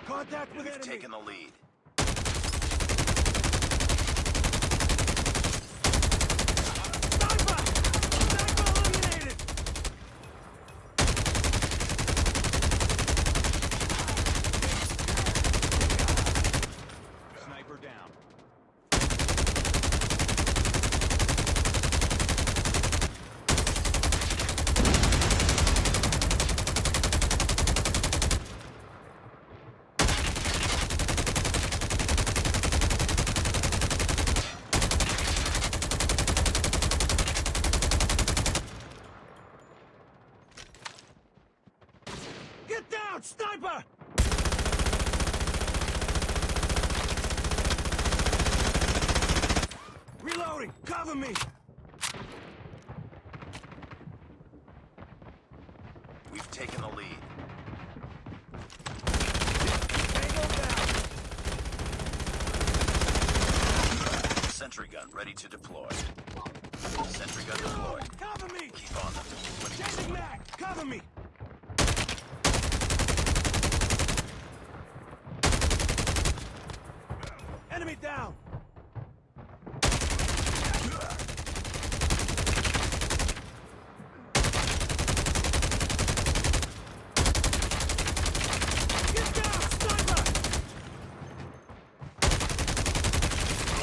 Contact with We've enemy. taken the lead. Sniper! Sniper eliminated! Sniper down. Get down, sniper! Reloading! Cover me! We've taken the lead. Tango down! Sentry gun ready to deploy. Sentry gun deployed. Cover me! Keep on them. Changing mag! Cover me! Enemy down! Get down, sniper!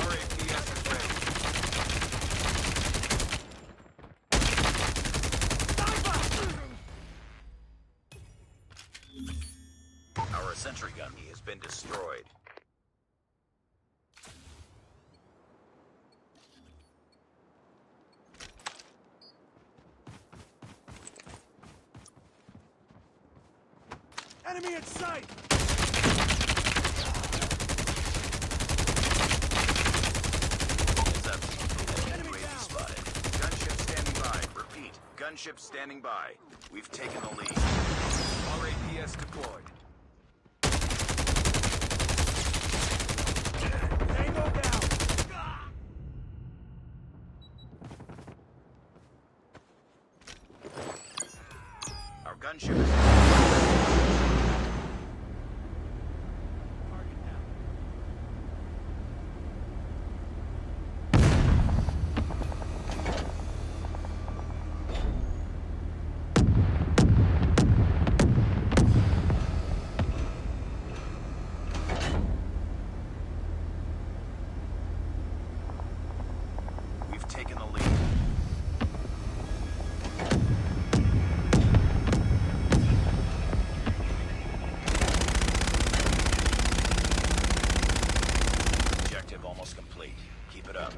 RAPS is ready. Sniper! Our sentry gun has been destroyed. Enemy in sight! Heads up. Enemy UAV down. spotted. Gunship standing by. Repeat. Gunship standing by. We've taken the lead. RAPS deployed. Tango down! Our gunship is... Target down. We've taken the lead. Objective almost complete. Keep it up.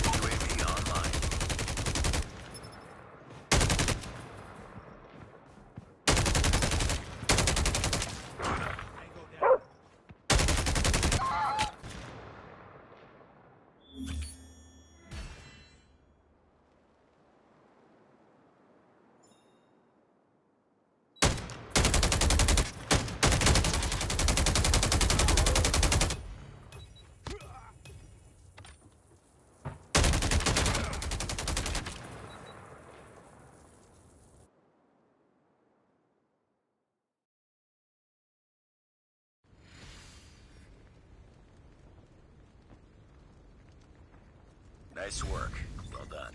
UAV online. Tango down. Nice work. Well done.